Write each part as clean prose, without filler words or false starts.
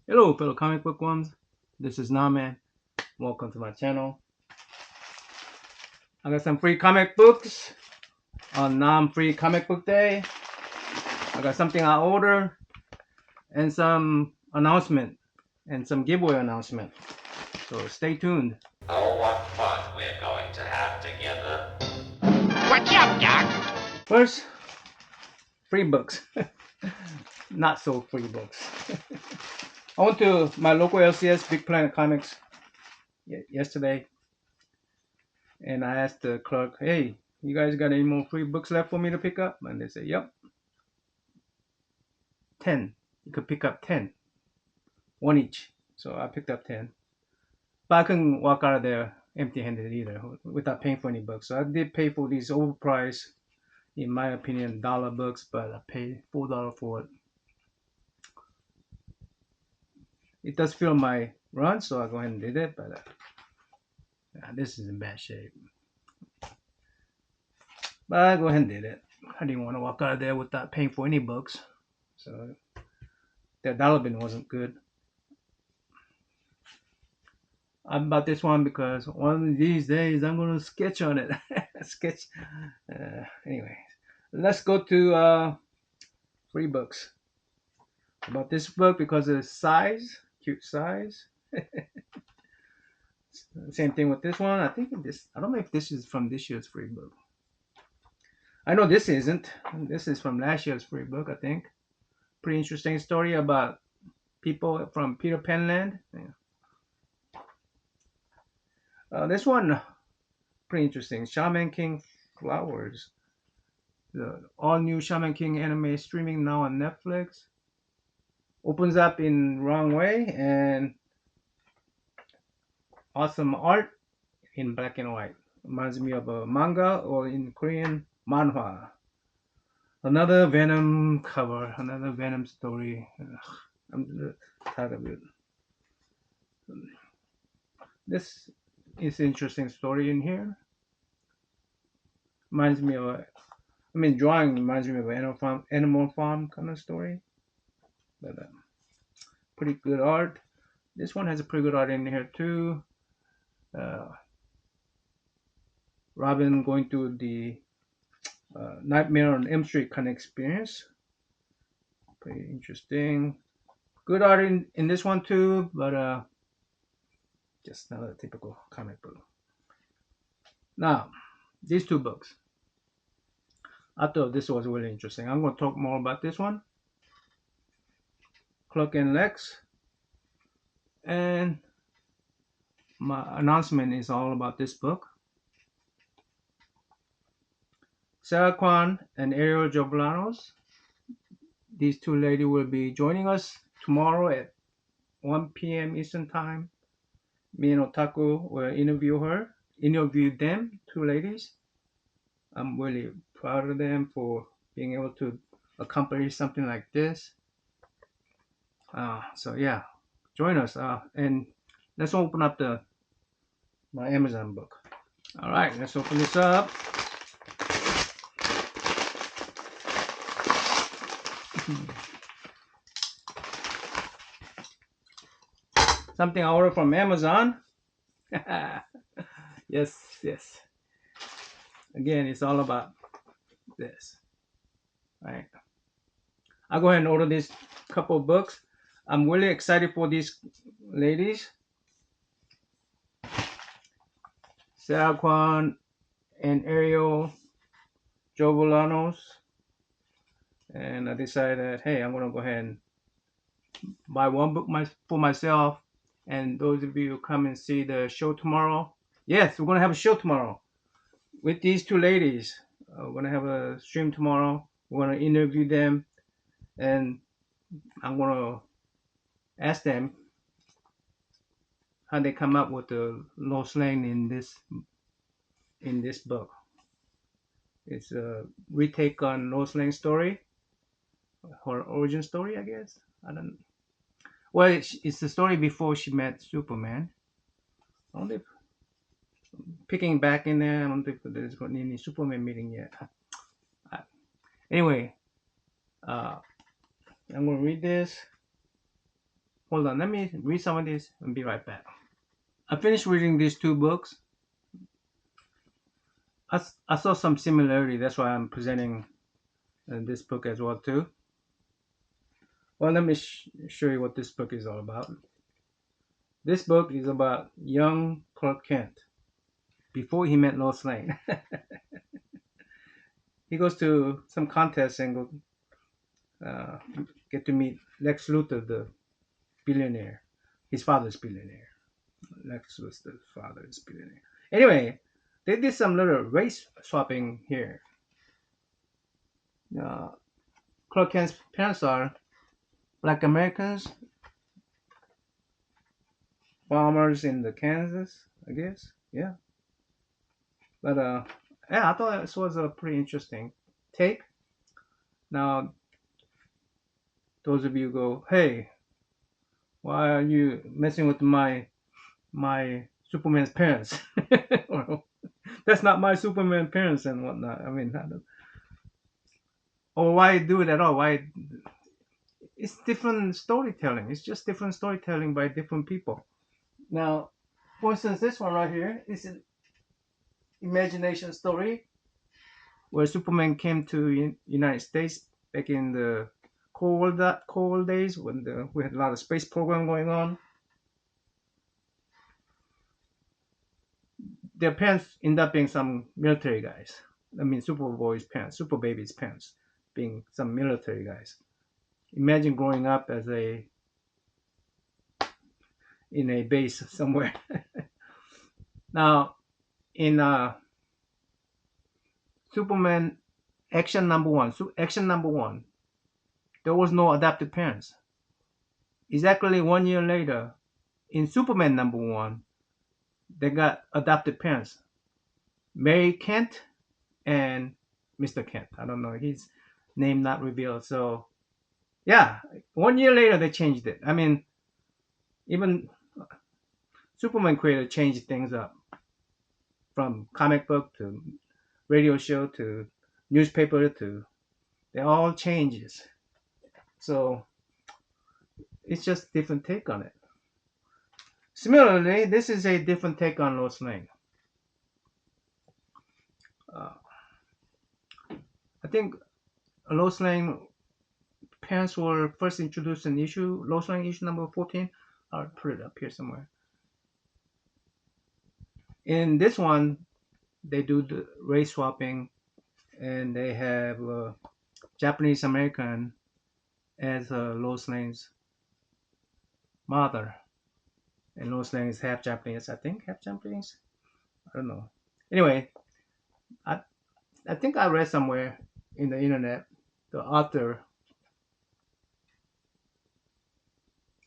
Hello, fellow comic book ones. This is Naman. Welcome to my channel. I got some free comic books on non-free comic book day. I got something I ordered and some announcement and some giveaway announcement. So stay tuned. Oh, what fun we're going to have together. What's up, Doc? First, free books. Not so free books. I went to my local LCS Big Planet Comics yesterday and I asked the clerk, hey, you guys got any more free books left for me to pick up? And they said, yep, 10. You could pick up 10, one each. So I picked up 10. But I couldn't walk out of there empty handed either without paying for any books. So I did pay for these overpriced, in my opinion, dollar books, but I paid $4 for it. It does fill my run, so I go ahead and did it, but this is in bad shape. But I go ahead and did it. I didn't want to walk out of there without paying for any books. So that dollar bin wasn't good. I bought this one because one of these days I'm going to sketch on it. Sketch. Anyway, let's go to free books. About this book because of the size, cute size. Same thing with this one. I don't know if this is from this year's free book. I know this isn't. This is from last year's free book, I think. Pretty interesting story about people from Peter Pan Land. Yeah. This one, pretty interesting. Shaman King Flowers. The all new Shaman King anime streaming now on Netflix. Opens up in wrong way and awesome art in black and white. Reminds me of a manga or in Korean manhwa. Another Venom cover, another Venom story. Ugh, I'm tired of it. This is an interesting story in here. Reminds me of drawing reminds me of an Animal Farm kind of story. But pretty good art. This one has a pretty good art in here too. Uh, Robin going through the Nightmare on Elm Street kind of experience. Pretty interesting. Good art in this one too, but just not a typical comic book. Now, these two books. I thought this was really interesting. I'm going to talk more about this one. Cloak and Lex. And my announcement is all about this book. Sarah Kwan and Arielle Jovellanos. These two ladies will be joining us tomorrow at 1 p.m. Eastern Time. Me and Otaku will interview them, two ladies. I'm really proud of them for being able to accomplish something like this. So yeah, join us and let's open up my Amazon book. All right, let's open this up. Something I ordered from Amazon. Yes. Again, it's all about this. All right. I'll go ahead and order these couple of books. I'm really excited for these ladies. Sarah Kwan and Arielle Jovellanos. And I decided, hey, I'm going to go ahead and buy one book for myself. And those of you who come and see the show tomorrow, yes, we're going to have a show tomorrow with these two ladies. We're going to have a stream tomorrow. We're going to interview them. And I'm going to ask them how they come up with the Lois Lane in this book. It's a retake on Lois Lane's story, her origin story, I guess. I don't. Well, it's the story before she met Superman. I don't think picking back in there. I don't think there's any Superman meeting yet. Anyway, I'm gonna read this. hold on. Let me read some of these and be right back. I finished reading these two books. I saw some similarity. That's why I'm presenting this book as well too. Well, let me show you what this book is all about. This book is about young Clark Kent before he met Lois Lane. He goes to some contest and uh, get to meet Lex Luthor, the billionaire. His father's billionaire. Lex Luthor's father is billionaire. Anyway, they did some little race swapping here. Uh, Clark Kent's parents are Black Americans, farmers in the Kansas, I guess. Yeah, but yeah, I thought this was a pretty interesting take. Now, those of you go, hey, why are you messing with my Superman's parents? Or, that's not my Superman parents and whatnot. I mean, or why do it at all? Why? It's different storytelling. It's just different storytelling by different people. Now, for instance, this one right here is an imagination story where Superman came to United States back in the cold days when we had a lot of space program going on. Their parents end up being some military guys. I mean, Superboy's parents, Super Baby's parents, being some military guys. Imagine growing up as in a base somewhere. Now, in Superman action number one, there was no adopted parents. Exactly 1 year later, in Superman number one, they got adopted parents, Mary Kent and Mr. Kent. I don't know his name not revealed. So yeah, 1 year later they changed it. I mean, even Superman creator changed things up from comic book to radio show to newspaper to they all changes. So it's just different take on it. Similarly, this is a different take on Lois Lane. Uh, I think Lois Lane parents were first introduced in Lois Lane issue number 14. I'll put it up here somewhere. In this one, they do the race swapping and they have Japanese American as Lois Lane's mother. And Lois Lane is half Japanese, I think, half Japanese. I don't know. Anyway, I I think I read somewhere in the internet the author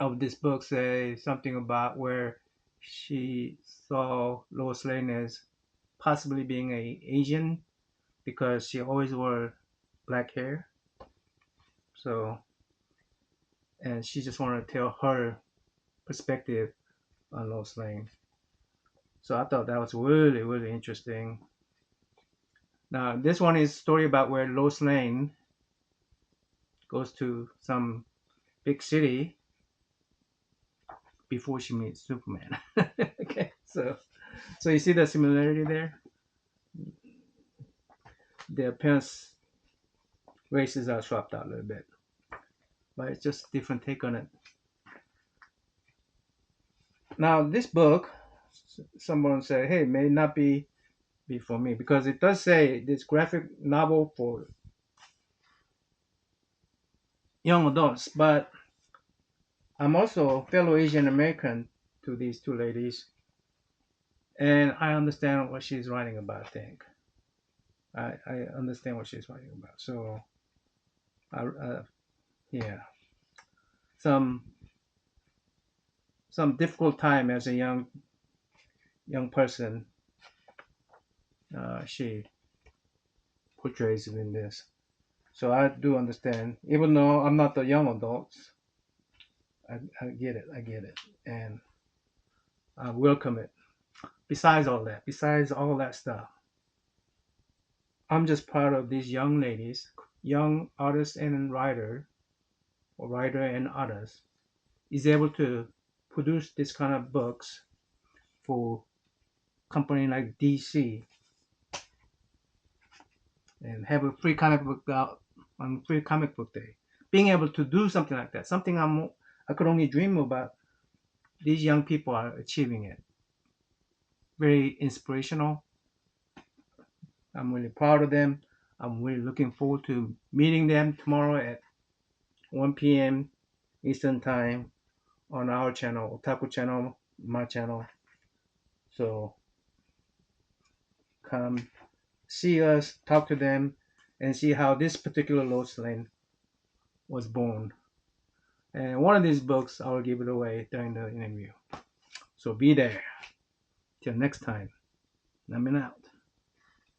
of this book say something about where she saw Lois Lane as possibly being a Asian because she always wore black hair. So and she just wanted to tell her perspective on Lois Lane. So I thought that was really really interesting. Now this one is a story about where Lois Lane goes to some big city before she meets Superman. Okay, so you see the similarity there. Their parents' races are swapped out a little bit, but it's just a different take on it. Now this book, someone said, "Hey, may not be for me because it does say this graphic novel for young adults." But I'm also a fellow Asian American to these two ladies, and I understand what she's writing about. I think I understand what she's writing about. So, yeah, some some difficult time as a young person. She portrays it in this. So I do understand, even though I'm not the young adults. I get it. I get it, and I welcome it. Besides all that stuff, I'm just proud of these young ladies, young artists and writer, or writer and others, is able to produce this kind of books for company like DC and have a free comic book out on free comic book day. Being able to do something like that, something I could only dream about. These young people are achieving it. Very inspirational. I'm really proud of them. I'm really looking forward to meeting them tomorrow at 1 p.m. Eastern Time on our channel, Otaku channel, my channel. So come see us, talk to them, and see how this particular Lois Lane was born. And one of these books, I will give it away during the interview. So be there. Till next time. Namin out.